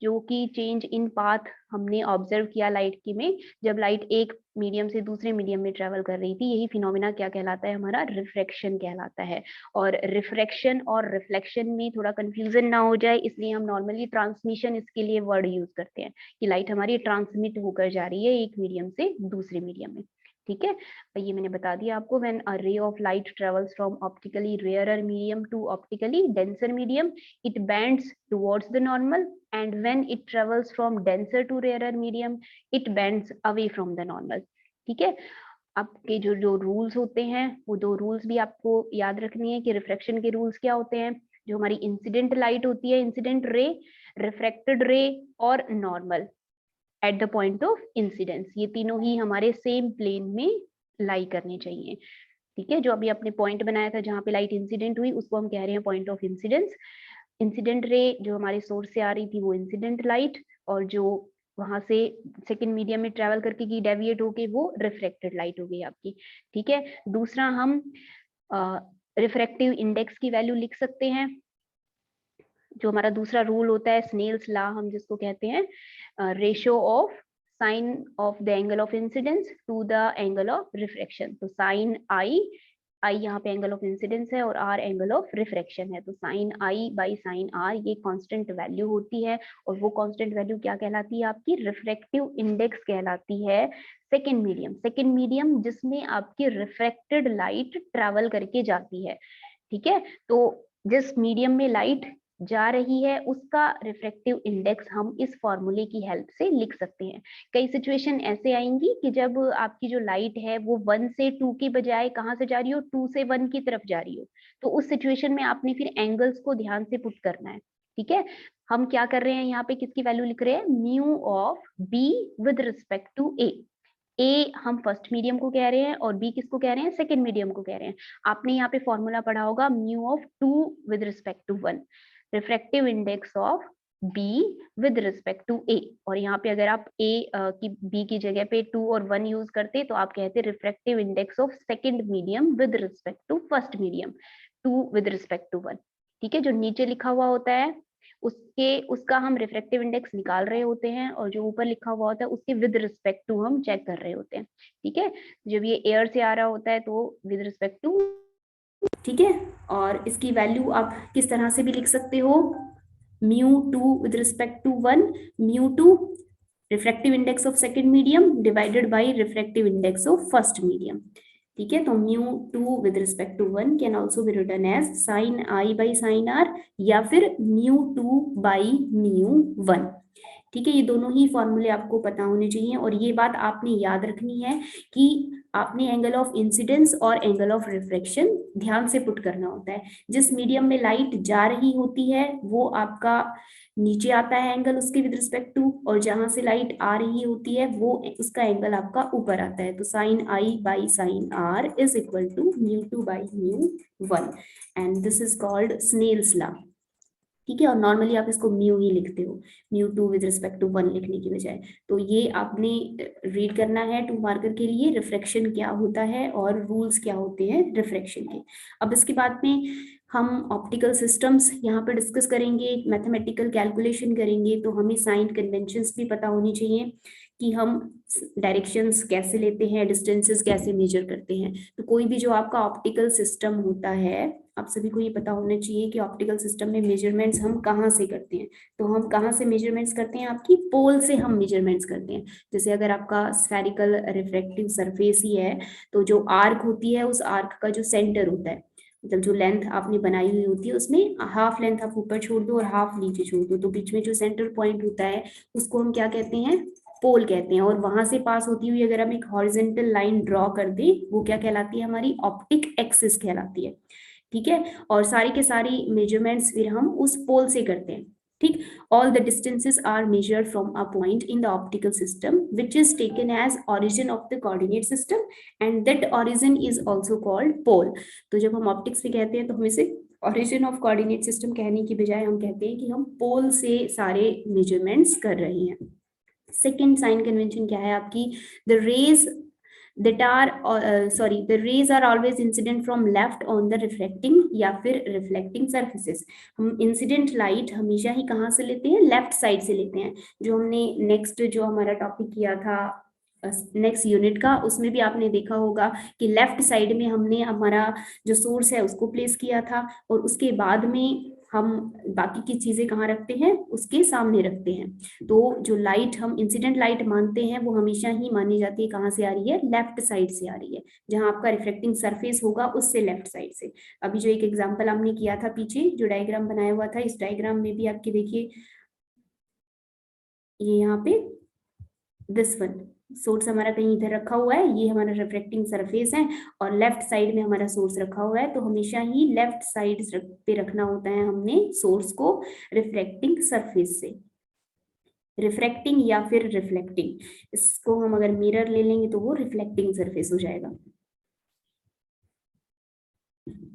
जो कि चेंज इन पाथ हमने ऑब्जर्व किया लाइट की में, जब लाइट एक मीडियम से दूसरे मीडियम में ट्रेवल कर रही थी, यही फिनोमिना क्या कहलाता है हमारा, रिफ्रैक्शन कहलाता है। और रिफ्रैक्शन और रिफ्लेक्शन में थोड़ा कंफ्यूजन ना हो जाए इसलिए हम नॉर्मली ट्रांसमिशन इसके लिए वर्ड यूज करते हैं कि लाइट हमारी ट्रांसमिट होकर जा रही है एक मीडियम से दूसरे मीडियम में। ठीक है, ये मैंने बता दिया आपको। When a ray of light travels from optically rarer medium to optically denser medium, it bends towards the normal, and when it travels from denser to rarer medium it bends away from the normal। ठीक है, आपके जो जो रूल्स होते हैं वो दो रूल्स भी आपको याद रखनी है कि रिफ्रैक्शन के रूल्स क्या होते हैं। जो हमारी इंसिडेंट लाइट होती है, इंसिडेंट रे, रिफ्रैक्टेड रे और normal at the point of incidence, ये तीनों ही हमारे सेम प्लेन में लाई करने चाहिए। ठीक है, जो अभी आपने पॉइंट बनाया था जहां पे लाइट इंसिडेंट हुई उसको हम कह रहे हैं point of incidence. Incident ray जो हमारे सोर्स से आ रही थी वो इंसिडेंट लाइट, और जो वहां से सेकंड मीडियम में ट्रेवल करके की डेविएट होके वो रिफ्रेक्टेड लाइट हो गई आपकी। ठीक है, दूसरा हम रिफ्रैक्टिव इंडेक्स की वैल्यू लिख सकते हैं। जो हमारा दूसरा रूल होता है स्नेल्स लॉ हम जिसको कहते हैं, ratio of sine of the angle of incidence to the angle of refraction. तो साइन आई, आई यहाँ पे एंगल ऑफ इंसिडेंस है और आर एंगल ऑफ रिफ्रैक्शन है, तो sine I by sine R ये कांस्टेंट वैल्यू होती है। और वो कांस्टेंट वैल्यू क्या कहलाती है आपकी? रिफ्रैक्टिव इंडेक्स कहलाती है सेकेंड मीडियम। सेकेंड मीडियम जिसमें आपकी रिफ्रैक्टेड लाइट ट्रेवल करके जाती है, ठीक है। तो जिस मीडियम में लाइट जा रही है उसका रिफ्रैक्टिव इंडेक्स हम इस फॉर्मूले की हेल्प से लिख सकते हैं। कई सिचुएशन ऐसे आएंगी कि जब आपकी जो लाइट है वो 1 से 2 की बजाय कहाँ से जा रही हो, 2 से 1 की तरफ जा रही हो, तो उस सिचुएशन में आपने फिर एंगल्स को ध्यान से पुट करना है, ठीक है। हम क्या कर रहे हैं यहाँ पे, किसकी वैल्यू लिख रहे हैं? Mu of B with respect to A. ए हम फर्स्ट मीडियम को कह रहे हैं और बी किसको कह रहे हैं? सेकेंड मीडियम को कह रहे हैं। आपने यहाँ पे फॉर्मूला पढ़ा होगा mu of 2 with respect to 1, refractive index of B with respect to A। और यहाँ पे अगर आप A की B की जगह पे 2 और 1 यूज करते तो आप कहते refractive index of second medium with respect to first medium, 2 with respect to 1, ठीक है। जो नीचे लिखा हुआ होता है उसका हम रिफ्रैक्टिव इंडेक्स निकाल रहे होते हैं और जो ऊपर लिखा हुआ होता है उसके विद रिस्पेक्ट टू हम चेक कर रहे होते हैं, ठीक है। जब ये एयर से आ रहा होता है तो विद रिस्पेक्ट टू, ठीक है। और इसकी वैल्यू आप किस तरह से भी लिख सकते हो, μ2 with respect to 1, μ2 refractive index of second medium divided by refractive index of first medium, ठीक है। तो μ2 with respect to 1 can also be written as sine I by sine R या फिर μ2 बाई μ1, ठीक है। ये दोनों ही फॉर्मूले आपको पता होने चाहिए और ये बात आपने याद रखनी है कि आपने एंगल ऑफ इंसिडेंस और एंगल ऑफ रिफ्रैक्शन ध्यान से पुट करना होता है। जिस मीडियम में लाइट जा रही होती है वो आपका नीचे आता है एंगल उसके विद रिस्पेक्ट टू, और जहां से लाइट आ रही होती है वो उसका एंगल आपका ऊपर आता है। तो sine I by sine R is equal to μ2 by μ1 and this is called Snell's law, ठीक है। और नॉर्मली आप इसको म्यू ही लिखते हो, μ2 विद रिस्पेक्ट टू 1 लिखने की बजाय। तो ये आपने रीड करना है 2 मार्कर के लिए, रिफ्रैक्शन क्या होता है और रूल्स क्या होते हैं रिफ्रैक्शन के। अब इसके बाद में हम ऑप्टिकल सिस्टम्स यहाँ पर डिस्कस करेंगे, मैथमेटिकल कैलकुलेशन करेंगे। तो हमें साइन कन्वेंशंस भी पता होनी चाहिए कि हम डायरेक्शंस कैसे लेते हैं, डिस्टेंसेस कैसे मेजर करते हैं। तो कोई भी जो आपका ऑप्टिकल सिस्टम होता है, आप सभी को ये पता होना चाहिए कि ऑप्टिकल सिस्टम में मेजरमेंट्स हम कहाँ से करते हैं। तो हम कहाँ से मेजरमेंट्स करते हैं? आपकी पोल से हम मेजरमेंट्स करते हैं। जैसे अगर आपका स्फेरिकल रिफ्रैक्टिव सरफेस ही है तो जो आर्क होती है उस आर्क का जो सेंटर होता है, मतलब जो लेंथ आपने बनाई हुई होती है उसमें हाफ लेंथ आप ऊपर छोड़ दो और हाफ नीचे छोड़ दो, तो बीच में जो सेंटर पॉइंट होता है उसको हम क्या कहते हैं? पोल कहते हैं। और वहां से पास होती हुई अगर हम एक हॉरिजॉन्टल लाइन ड्रॉ कर दें वो क्या कहलाती है? हमारी ऑप्टिक एक्सिस कहलाती है, ठीक है। और सारी के सारी मेजरमेंट्स फिर हम उस पोल से करते हैं, ठीक। All the distances are measured from a point in the optical system which is taken as origin of the coordinate system and that origin is also called pole. तो जब हम ऑप्टिक्स में कहते हैं तो हम इसे ऑरिजिन ऑफ कोऑर्डिनेट सिस्टम कहने की बजाय हम कहते हैं कि हम पोल से सारे मेजरमेंट्स कर रहे हैं। सेकेंड साइन कन्वेंशन क्या है आपकी? The rays that are the rays are always incident from left on the reflecting या फिर reflecting surfaces। हम इंसिडेंट लाइट हमेशा ही कहाँ से लेते हैं? लेफ्ट साइड से लेते हैं। जो हमने नेक्स्ट जो हमारा टॉपिक किया था नेक्स्ट यूनिट का, उसमें भी आपने देखा होगा कि लेफ्ट साइड में हमने हमारा जो सोर्स है उसको प्लेस किया था और उसके बाद में हम बाकी की चीजें कहाँ रखते हैं? उसके सामने रखते हैं। तो जो लाइट हम इंसिडेंट लाइट मानते हैं वो हमेशा ही मानी जाती है कहाँ से आ रही है? लेफ्ट साइड से आ रही है, जहां आपका रिफ्लेक्टिंग सरफेस होगा उससे लेफ्ट साइड से। अभी जो एक एग्जांपल हमने किया था पीछे जो डायग्राम बनाया हुआ था, इस डायग्राम में भी आपके देखिए ये यहाँ पे दिस वन सोर्स हमारा कहीं इधर रखा हुआ है, ये हमारा रिफ्लेक्टिंग सरफेस है और लेफ्ट साइड में हमारा सोर्स रखा हुआ है। तो हमेशा ही लेफ्ट साइड पे रखना होता है हमने सोर्स को रिफ्लेक्टिंग सरफेस से। रिफ्रैक्टिंग या फिर रिफ्लेक्टिंग, इसको हम अगर मिरर ले लेंगे तो वो रिफ्लेक्टिंग सरफेस हो जाएगा।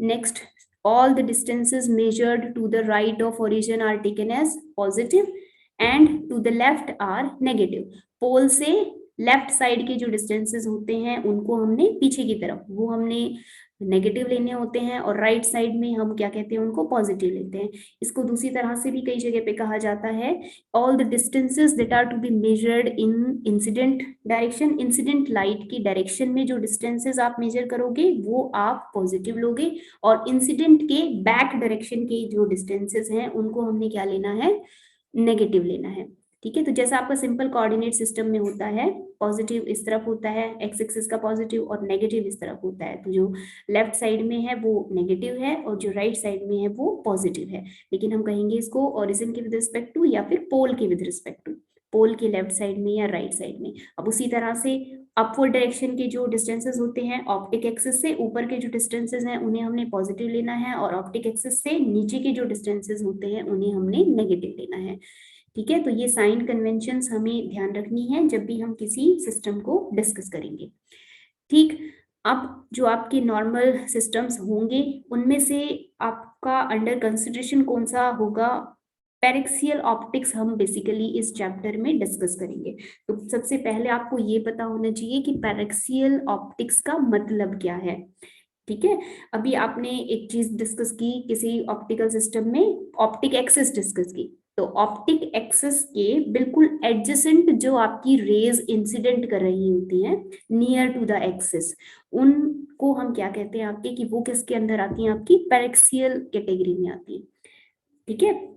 Next, all the distances measured to the right of origin are taken as positive and to the left are negative। पोल से लेफ्ट साइड के जो डिस्टेंसेस होते हैं उनको हमने पीछे की तरफ वो हमने नेगेटिव लेने होते हैं, और राइट साइड में हम क्या कहते हैं, उनको पॉजिटिव लेते हैं। इसको दूसरी तरह से भी कई जगह पे कहा जाता है, all the distances that are to be measured in incident direction, incident light की डायरेक्शन में जो डिस्टेंसेस आप मेजर करोगे वो आप पॉजिटिव लोगे, और इंसिडेंट के बैक डायरेक्शन के जो डिस्टेंसेस हैं उनको हमने क्या लेना है, नेगेटिव लेना है। ठीक है, तो जैसा आपका सिंपल कोऑर्डिनेट सिस्टम में होता है, पॉजिटिव इस तरफ होता है एक्स एक्सिस का पॉजिटिव, और नेगेटिव इस तरफ होता है, तो जो लेफ्ट साइड में है वो नेगेटिव है और जो राइट साइड में है वो पॉजिटिव है। लेकिन हम कहेंगे इसको ओरिजिन के विद रिस्पेक्ट टू या फिर पोल के विद रिस्पेक्ट टू, पोल के लेफ्ट साइड में या राइट साइड में। अब उसी तरह से अपवर्ड डायरेक्शन के जो डिस्टेंसेस होते हैं ऑप्टिक एक्सिस से ऊपर के जो डिस्टेंसेस हैं उन्हें हमने पॉजिटिव लेना है, और ऑप्टिक एक्सिस से नीचे के जो डिस्टेंसेस होते हैं उन्हें हमने नेगेटिव लेना है। ठीक है, तो ये साइन कन्वेंशंस हमें ध्यान रखनी है जब भी हम किसी सिस्टम को डिस्कस करेंगे। ठीक, अब जो आपके नॉर्मल सिस्टम्स होंगे उनमें से आपका अंडर कंसिडरेशन कौन सा होगा, पैरेक्सियल ऑप्टिक्स हम बेसिकली इस चैप्टर में डिस्कस करेंगे। तो सबसे पहले आपको ये पता होना चाहिए कि पैरेक्सियल ऑप्टिक्स का मतलब क्या है। ठीक है, अभी आपने एक चीज डिस्कस की किसी ऑप्टिकल सिस्टम में, ऑप्टिक एक्सिस डिस्कस की, तो ऑप्टिक एक्सिस के बिल्कुल एडजेसेंट जो आपकी रेज इंसिडेंट कर रही होती हैं नियर टू द एक्सिस, उनको हम क्या कहते हैं आपके, कि वो किसके अंदर आती हैं, आपकी पैरेक्सियल कैटेगरी में आती है। ठीक है,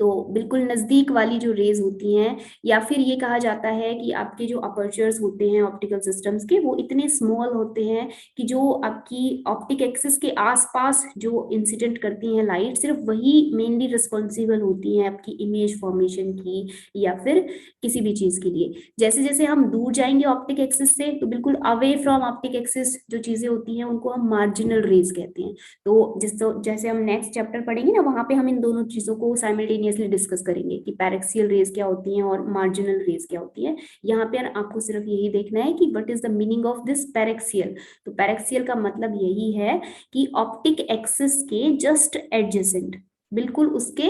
तो बिल्कुल नजदीक वाली जो रेज होती हैं, या फिर ये कहा जाता है कि आपके जो अपर्चर्स होते हैं ऑप्टिकल सिस्टम्स के वो इतने स्मॉल होते हैं कि जो आपकी ऑप्टिक एक्सिस के आसपास जो इंसिडेंट करती हैं लाइट, सिर्फ वही मेनली रिस्पॉन्सिबल होती हैं आपकी इमेज फॉर्मेशन की या फिर किसी भी चीज के लिए। जैसे जैसे हम दूर जाएंगे ऑप्टिक एक्सिस से, तो बिल्कुल अवे फ्रॉम ऑप्टिक एक्सिस जो चीजें होती हैं उनको हम मार्जिनल रेज कहते हैं। तो जैसे हम नेक्स्ट चैप्टर पढ़ेंगे ना, वहां पे हम इन दोनों चीजों को साइमल्टेनियसली डिस्कस करेंगे कि पैरेक्सियल रेज क्या होती हैं और मार्जिनल रेज क्या होती है। यहाँ पे आपको सिर्फ यही देखना है कि what is the meaning of this paraxial. तो पैरेक्सियल का मतलब यही है कि ऑप्टिक एक्सिस के जस्ट एडजेसेंट, बिल्कुल उसके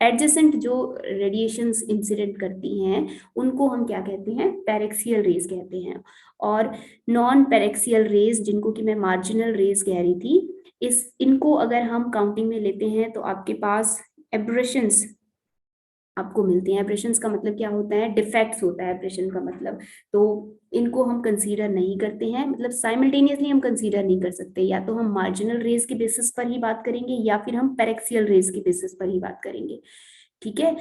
एडजेसेंट जो रेडिएशंस इंसिडेंट करती हैं उनको हम क्या कहते हैं, पैरेक्सियल रेज कहते हैं। और नॉन पैरेक्सियल रेज, जिनको कि मैं मार्जिनल रेज कह रही थी, इनको अगर हम काउंटिंग में लेते हैं तो आपके पास एब्रेशंस आपको मिलती हैं। एब्रेशंस का मतलब क्या होता है, डिफेक्ट्स होता है एब्रेशन का मतलब। तो इनको हम कंसीडर नहीं करते हैं, मतलब साइमल्टेनियसली हम कंसीडर नहीं कर सकते, या तो हम मार्जिनल रेज के बेसिस पर ही बात करेंगे या फिर हम पैरेक्सियल रेज के बेसिस पर ही बात करेंगे। ठीक है,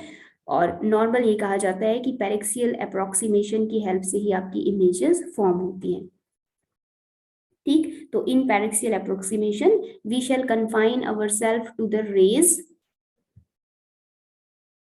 और नॉर्मल ये कहा जाता है कि पैरेक्सियल अप्रोक्सीमेशन की हेल्प से ही आपकी इमेजेस फॉर्म होती हैं। ठीक, तो in paraxial approximation we shall confine ourself to the rays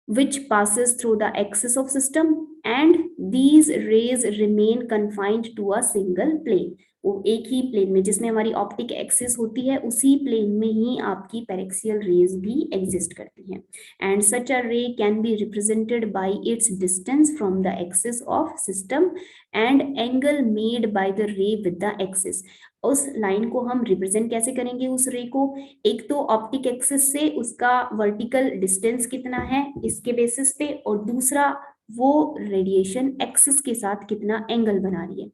which passes through the axis of system, and these rays remain confined to a single plane। वो एक ही प्लेन में, जिसमें हमारी ऑप्टिक एक्सिस होती है उसी प्लेन में ही आपकी पैरेक्सियल रेज भी एग्जिस्ट करती हैं। एंड सच अ रे can be represented by it's distance from the axis of system and angle made by the रे विद द एक्सिस। उस लाइन को हम रिप्रेजेंट कैसे करेंगे उस रे को, एक तो ऑप्टिक एक्सिस से उसका वर्टिकल डिस्टेंस कितना है इसके बेसिस पे, और दूसरा वो रेडिएशन एक्सिस के साथ कितना एंगल बना रही है।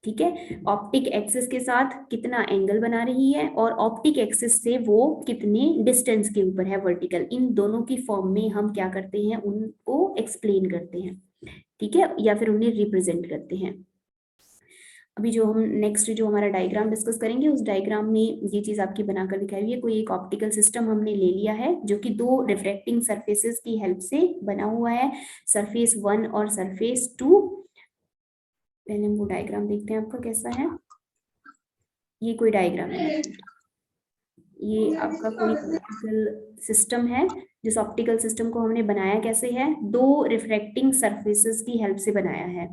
ठीक है, ऑप्टिक एक्सिस के साथ कितना एंगल बना रही है और ऑप्टिक एक्सिस से वो कितने डिस्टेंस के ऊपर है वर्टिकल, इन दोनों की फॉर्म में हम क्या करते हैं, उनको एक्सप्लेन करते हैं। ठीक है, या फिर उन्हें रिप्रेजेंट करते हैं। अभी जो हम नेक्स्ट जो हमारा डायग्राम डिस्कस करेंगे उस डायग्राम में ये चीज आपकी बनाकर दिखाई हुई है। कोई एक ऑप्टिकल सिस्टम हमने ले लिया है जो कि दो रिफ्लेक्टिंग सरफेसेस की हेल्प से बना हुआ है, सरफेस 1 और सरफेस 2। पहले हम वो डायग्राम देखते हैं आपका कैसा है। ये कोई डायग्राम है, ये आपका कोई ऑप्टिकल सिस्टम है। जिस ऑप्टिकल सिस्टम को हमने बनाया कैसे है, दो रिफ्लेक्टिंग सरफेसेस की हेल्प से बनाया है।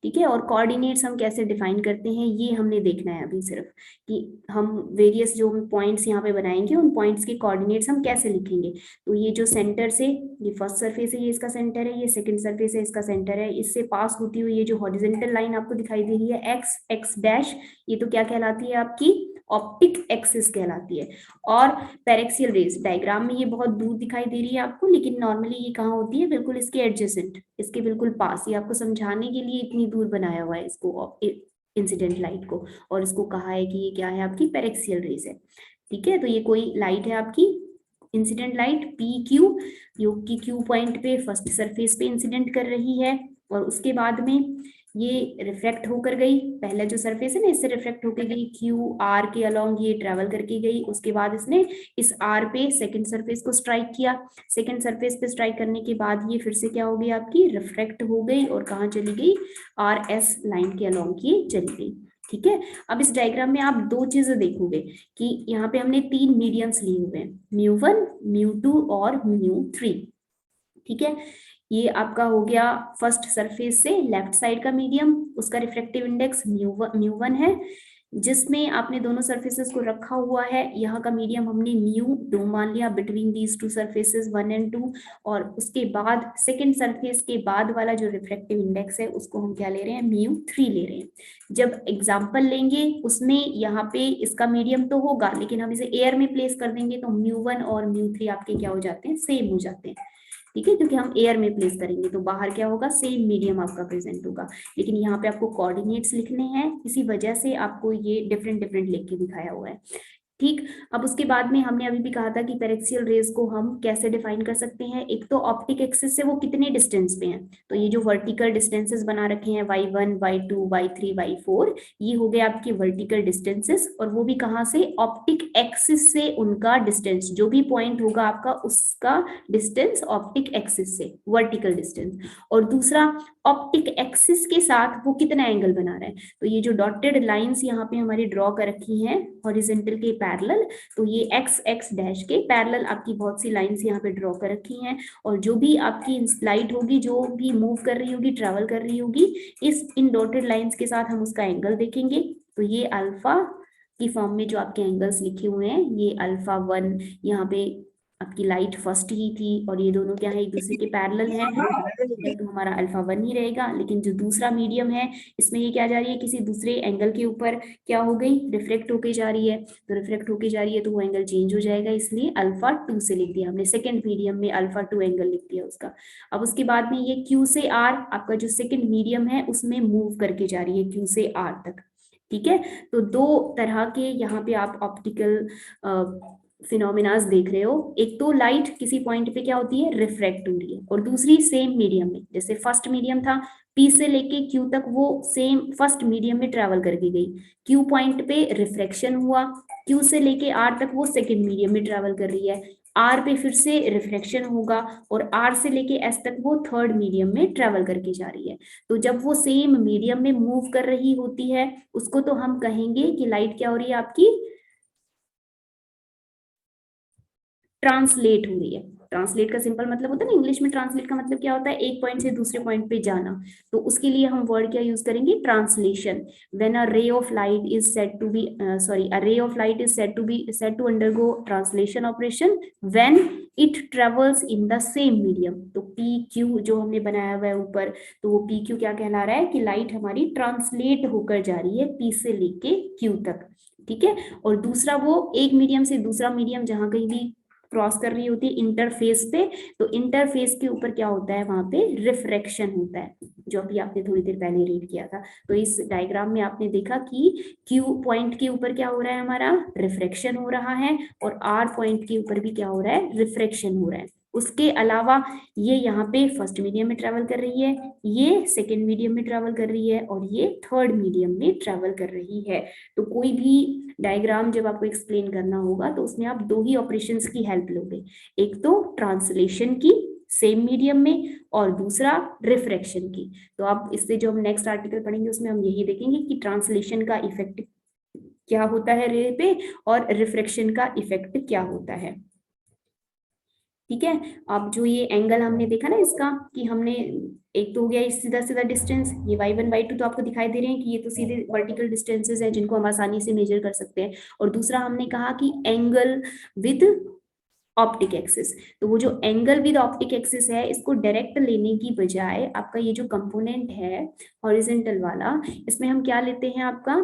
ठीक है, और कोऑर्डिनेट्स हम कैसे डिफाइन करते हैं ये हमने देखना है अभी सिर्फ, कि हम वेरियस जो पॉइंट्स यहाँ पे बनाएंगे उन पॉइंट्स के कोऑर्डिनेट्स हम कैसे लिखेंगे। तो ये जो सेंटर से, ये फर्स्ट सरफेस है ये इसका सेंटर है, ये सेकंड सरफेस है इसका सेंटर है, इससे पास होती हुई ये जो हॉरिजॉन्टल लाइन आपको दिखाई दे रही है एक्स एक्स डैश, ये तो क्या कहलाती है आपकी ऑप्टिक एक्सिस कहलाती है। और पैरेक्सियल रेज डायग्राम में ये बहुत दूर दिखाई दे रही है आपको, लेकिन नॉर्मली ये कहाँ होती है, बिल्कुल इसके एडजेसेंट, इसके बिल्कुल पास। ये आपको समझाने के लिए इतनी दूर बनाया हुआ है इसको इंसिडेंट लाइट को, और इसको कहा है कि ये क्या है, आपकी पेरेक्सियल रेज है। ठीक है, तो ये कोई लाइट है आपकी इंसिडेंट लाइट पी क्यू, जो कि क्यू पॉइंट पे फर्स्ट सरफेस पे इंसिडेंट कर रही है, और उसके बाद में ये रिफ्लेक्ट होकर गई, पहला जो सरफेस है ना इससे रिफ्लेक्ट होकर गई, क्यू आर के अलोंग ये ट्रेवल करके गई, उसके बाद इसने इस आर पे सेकंड सरफेस को स्ट्राइक किया, सेकंड सरफेस पे स्ट्राइक करने के बाद ये फिर से क्या हो गई, आपकी रिफ्लेक्ट हो गई और कहाँ चली गई, आर एस लाइन के अलोंग ये चली गई। ठीक है, अब इस डायग्राम में आप दो चीजें देखोगे कि यहाँ पे हमने तीन मीडियम्स लिए हुए हैं, म्यू1, म्यू2 और म्यू3। ठीक है, ये आपका हो गया फर्स्ट सरफेस से लेफ्ट साइड का मीडियम, उसका रिफ्लेक्टिव इंडेक्स म्यू1 है, जिसमें आपने दोनों सरफेसेस को रखा हुआ है, यहाँ का मीडियम हमने म्यू2 मान लिया between these two surfaces 1 and 2, और उसके बाद सेकंड सरफेस के बाद वाला जो रिफ्लेक्टिव इंडेक्स है उसको हम क्या ले रहे हैं, म्यू3 ले रहे हैं। जब एग्जाम्पल लेंगे उसमें यहाँ पे इसका मीडियम तो होगा, लेकिन हम इसे एयर में प्लेस कर देंगे तो म्यू1 और म्यू3 आपके क्या हो जाते हैं, सेम हो जाते हैं। ठीक है, क्योंकि हम एयर में प्लेस करेंगे तो बाहर क्या होगा, सेम मीडियम आपका प्रेजेंट होगा, लेकिन यहाँ पे आपको कोऑर्डिनेट्स लिखने हैं, इसी वजह से आपको ये डिफरेंट डिफरेंट लिख के दिखाया हुआ है। ठीक, अब उसके बाद में हमने अभी भी कहा था कि पेरेक्सियल रेज को हम कैसे डिफाइन कर सकते हैं, एक तो ऑप्टिक एक्सिस से वो कितने डिस्टेंस पे हैं, तो ये जो वर्टिकल डिस्टेंसेस बना रखे हैं y1, y2, y3, y4, ये हो गए आपके वर्टिकल डिस्टेंसेस, और वो भी कहाँ से, ऑप्टिक एक्सिस से उनका डिस्टेंस, जो भी पॉइंट होगा आपका उसका डिस्टेंस ऑप्टिक एक्सिस से, वर्टिकल डिस्टेंस। और दूसरा, ऑप्टिक एक्सिस के साथ वो कितना एंगल बना रहा है, तो ये जो डॉटेड लाइंस यहाँ पे हमारी ड्रॉ कर रखी हैं हॉरिजॉन्टल के पैरेलल, तो ये एक्स एक्स डैश के पैरेलल आपकी बहुत सी लाइंस यहाँ पे ड्रॉ कर रखी हैं, और जो भी आपकी लाइट होगी, जो भी मूव कर रही होगी, ट्रेवल कर रही होगी, इस इन डॉटेड लाइंस के साथ हम उसका एंगल देखेंगे। तो ये अल्फा की फॉर्म में जो आपके एंगल्स लिखे हुए हैं, ये अल्फा 1, यहाँ पे आपकी लाइट फर्स्ट ही थी और ये दोनों क्या है, एक दूसरे के पैरेलल हैं, तो हमारा अल्फा 1 ही रहेगा। लेकिन जो दूसरा मीडियम है इसमें ये क्या जा रही है, किसी दूसरे एंगल के ऊपर क्या हो गई, रिफ्लेक्ट होके जा रही है, तो रिफ्लेक्ट होके जा रही है तो वो एंगल चेंज हो जाएगा, इसलिए अल्फा 2 से लिख दिया हमने, सेकंड मीडियम में अल्फा 2 एंगल लिख दिया उसका। अब उसके बाद में ये क्यू से आर, आपका जो सेकंड मीडियम है उसमें मूव करके जा रही है क्यू से आर तक। ठीक है, तो दो तरह के यहाँ पे आप ऑप्टिकल फिनोमिनास देख रहे हो, एक तो लाइट किसी पॉइंट पे क्या होती है, रिफ्रैक्ट हो रही है, और दूसरी सेम मीडियम में, जैसे फर्स्ट मीडियम था पी से लेके क्यू तक, वो सेम फर्स्ट मीडियम में ट्रेवल करके गई, क्यू पॉइंट पे रिफ्लेक्शन हुआ, क्यू से लेके आर तक वो सेकेंड मीडियम में ट्रेवल कर रही है, आर पे फिर से रिफ्लेक्शन होगा, और आर से लेके एस तक वो थर्ड मीडियम में ट्रेवल करके जा रही है। तो जब वो सेम मीडियम में मूव कर रही होती है उसको तो हम कहेंगे कि लाइट क्या हो रही है आपकी, ट्रांसलेट हो रही है। ट्रांसलेट का सिंपल मतलब होता है ना इंग्लिश में, ट्रांसलेट का मतलब क्या होता है, एक पॉइंट से दूसरे पॉइंट पे जाना, तो उसके लिए हम वर्ड क्या यूज करेंगे, translation. When a ray of light is said to be a ray of light is said to undergo translation operation when it travels in the same medium. तो पी क्यू जो हमने बनाया हुआ है ऊपर, तो वो पी क्यू क्या कहला रहा है कि लाइट हमारी ट्रांसलेट होकर जा रही है पी से लेके क्यू तक। ठीक है, और दूसरा वो एक मीडियम से दूसरा मीडियम जहां कहीं भी क्रॉस कर रही होती है इंटरफेस पे, तो इंटरफेस के ऊपर क्या होता है, वहां पे रिफ्रैक्शन होता है, जो अभी आपने थोड़ी देर पहले रीड किया था। तो इस डायग्राम में आपने देखा कि क्यू पॉइंट के ऊपर क्या हो रहा है, हमारा रिफ्रैक्शन हो रहा है, और आर पॉइंट के ऊपर भी क्या हो रहा है, रिफ्रैक्शन हो रहा है। उसके अलावा ये यहाँ पे फर्स्ट मीडियम में ट्रेवल कर रही है, ये सेकेंड मीडियम में ट्रेवल कर रही है, और ये थर्ड मीडियम में ट्रेवल कर रही है। तो कोई भी डायग्राम जब आपको एक्सप्लेन करना होगा तो उसमें आप दो ही ऑपरेशंस की हेल्प लोगे, एक तो ट्रांसलेशन की सेम मीडियम में, और दूसरा रिफ्रैक्शन की। तो आप इससे जो हम नेक्स्ट आर्टिकल पढ़ेंगे उसमें हम यही देखेंगे कि ट्रांसलेशन का इफेक्ट क्या होता है रे पे, और रिफ्रैक्शन का इफेक्ट क्या होता है। ठीक है, अब जो ये एंगल हमने देखा ना इसका, कि हमने एक तो हो गया सीधा सीधा डिस्टेंस, ये y1 y2 तो आपको दिखाई दे रहे हैं कि ये तो सीधे वर्टिकल डिस्टेंसेस हैं जिनको हम आसानी से मेजर कर सकते हैं, और दूसरा हमने कहा कि एंगल विद ऑप्टिक एक्सिस। तो वो जो एंगल विद ऑप्टिक एक्सिस है इसको डायरेक्ट लेने की बजाय आपका ये जो कंपोनेंट है हॉरिजॉन्टल वाला, इसमें हम क्या लेते हैं आपका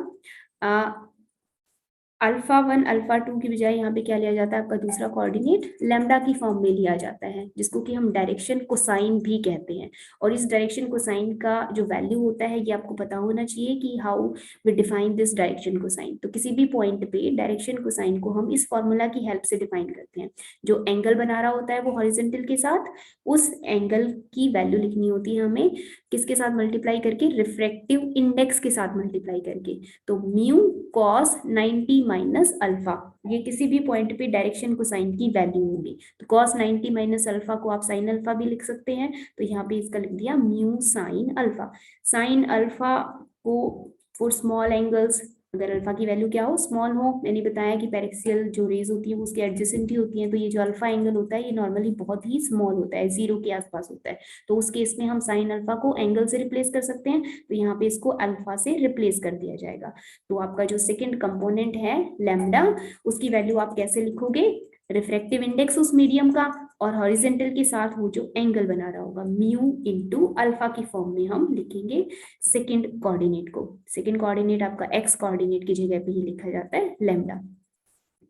अल्फा 1 अल्फा 2 की बजाय यहाँ पे क्या लिया जाता है, आपका दूसरा कोऑर्डिनेट लैम्डा की फॉर्म में लिया जाता है, जिसको कि हम डायरेक्शन कोसाइन भी कहते हैं। और इस डायरेक्शन कोसाइन का जो वैल्यू होता है ये आपको पता होना चाहिए कि how we define this direction cosine. तो किसी भी पॉइंट पे डायरेक्शन कोसाइन को हम इस फॉर्मूला की हेल्प से डिफाइन करते हैं। जो एंगल बना रहा होता है वो हॉरिजॉन्टल के साथ, उस एंगल की वैल्यू लिखनी होती है हमें किसके साथ मल्टीप्लाई करके, रिफ्रैक्टिव इंडेक्स के साथ मल्टीप्लाई करके। तो म्यू कॉस 90 माइनस अल्फा, ये किसी भी पॉइंट पे डायरेक्शन कोसाइन की वैल्यू होगी। तो कॉस 90 माइनस अल्फा को आप साइन अल्फा भी लिख सकते हैं, तो यहाँ पे इसका लिख दिया mu sine alpha. Sine alpha को फॉर स्मॉल एंगल्स, अगर अल्फा की वैल्यू क्या हो, स्मॉल हो, मैंने बताया कि पैरेक्सियल जो रेज होती है उसके एडजेसेंट ही होती है, तो ये जो अल्फा एंगल होता है ये नॉर्मली बहुत ही स्मॉल होता है, 0 के आसपास होता है। तो उस केस में हम साइन अल्फा को एंगल से रिप्लेस कर सकते हैं, तो यहाँ पे इसको अल्फा से रिप्लेस कर दिया जाएगा। तो आपका जो सेकंड कंपोनेंट है लैम्डा, उसकी वैल्यू आप कैसे लिखोगे, रिफ्रैक्टिव इंडेक्स उस मीडियम का और हॉरिजॉन्टल के साथ वो जो एंगल बना रहा होगा म्यू इनटू अल्फा की फॉर्म में हम लिखेंगे सेकंड कोऑर्डिनेट को। सेकंड कोऑर्डिनेट आपका एक्स कोऑर्डिनेट की जगह पे ही लिखा जाता है लैम्डा।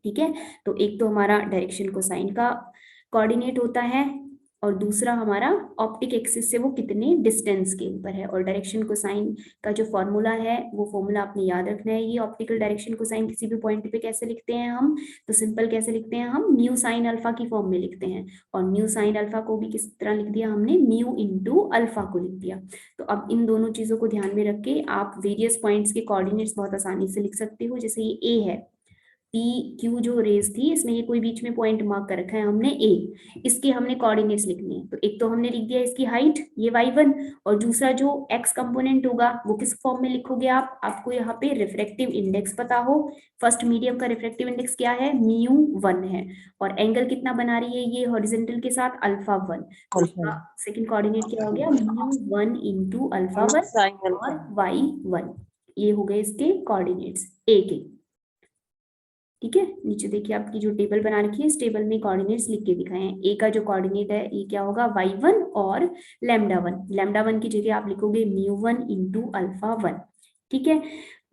ठीक है, तो एक तो हमारा डायरेक्शन कोसाइन का कोऑर्डिनेट होता है और दूसरा हमारा ऑप्टिक एक्सिस से वो कितने डिस्टेंस के ऊपर है। और डायरेक्शन कोसाइन का जो फॉर्मूला है वो फॉर्मूला आपने याद रखना है। ये ऑप्टिकल डायरेक्शन कोसाइन किसी भी पॉइंट पे कैसे लिखते हैं हम, तो सिंपल कैसे लिखते हैं हम, म्यू साइन अल्फा की फॉर्म में लिखते हैं। और म्यू साइन अल्फा को भी किस तरह लिख दिया हमने, म्यू इंटू अल्फा को लिख दिया। तो अब इन दोनों चीजों को ध्यान में रख के आप वेरियस पॉइंट्स के कोऑर्डिनेट्स बहुत आसानी से लिख सकते हो। जैसे ये ए है, पी क्यू जो रेज थी इसमें ये कोई बीच में पॉइंट मार्क कर रखा है हमने ए, इसके हमने कोऑर्डिनेट्स लिखने हैं। तो एक तो हमने लिख दिया इसकी हाइट ये y1, और दूसरा जो x कंपोनेंट होगा वो किस फॉर्म में लिखोगे आप, आपको यहाँ पे रिफ्रैक्टिव इंडेक्स पता हो। फर्स्ट मीडियम का रिफ्रैक्टिव इंडेक्स क्या है, μ1 है, और एंगल कितना बना रही है ये हॉरिजॉन्टल के साथ, अल्फा 1। तो इसका सेकंड कोऑर्डिनेट क्या हो गया, μ1 इंटू अल्फा 1 और y1। ये हो गए इसके कोऑर्डिनेट्स ए के। ठीक है, नीचे देखिए आपकी जो टेबल बना रखी है इस टेबल में कोऑर्डिनेट्स लिख के दिखाए हैं। ए का जो कोऑर्डिनेट है ये क्या होगा, y1 और लैम्डा 1। लैम्डा 1 की जगह आप लिखोगे μ1 इंटू अल्फा 1। ठीक है,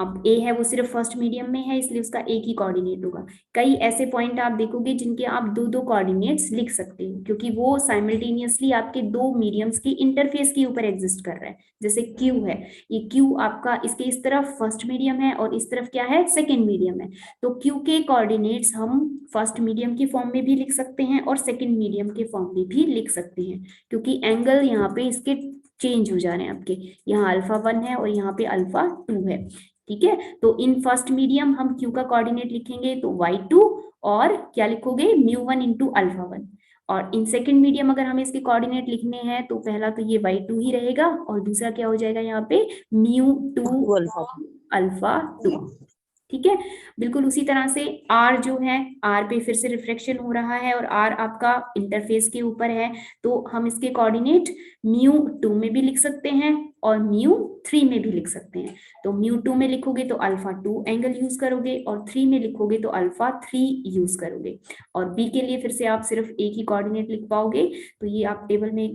अब ए है वो सिर्फ फर्स्ट मीडियम में है इसलिए उसका एक ही कोऑर्डिनेट होगा। कई ऐसे पॉइंट आप देखोगे जिनके आप दो दो कोऑर्डिनेट्स लिख सकते हो, क्योंकि वो साइमल्टेनियसली आपके दो मीडियम्स की इंटरफेस के ऊपर एग्जिस्ट कर रहा है। जैसे क्यू है, ये क्यू आपका इसके इस तरफ फर्स्ट मीडियम है और इस तरफ क्या है, सेकेंड मीडियम है। तो क्यू के कोऑर्डिनेट्स हम फर्स्ट मीडियम की फॉर्म में भी लिख सकते हैं और सेकेंड मीडियम के फॉर्म में भी लिख सकते हैं, क्योंकि एंगल यहाँ पे इसके चेंज हो जा रहे हैं आपके, यहाँ अल्फा 1 है और यहाँ पे अल्फा 2 है। ठीक है, तो इन फर्स्ट मीडियम हम क्यू का कोऑर्डिनेट लिखेंगे तो y2, और क्या लिखोगे, μ1 इंटू अल्फा 1। और इन सेकंड मीडियम अगर हमें इसके कोऑर्डिनेट लिखने हैं तो पहला तो ये y2 ही रहेगा और दूसरा क्या हो जाएगा यहाँ पे μ2 अल्फा 2। ठीक है, बिल्कुल उसी तरह से R जो है, R पे फिर से रिफ्लेक्शन हो रहा है और R आपका इंटरफेस के ऊपर है, तो हम इसके कोऑर्डिनेट μ2 में भी लिख सकते हैं और μ3 में भी लिख सकते हैं। तो μ2 में लिखोगे तो अल्फा 2 एंगल यूज करोगे और 3 में लिखोगे तो अल्फा 3 यूज करोगे। और B के लिए फिर से आप सिर्फ एक ही कोऑर्डिनेट लिख पाओगे। तो ये आप टेबल में एक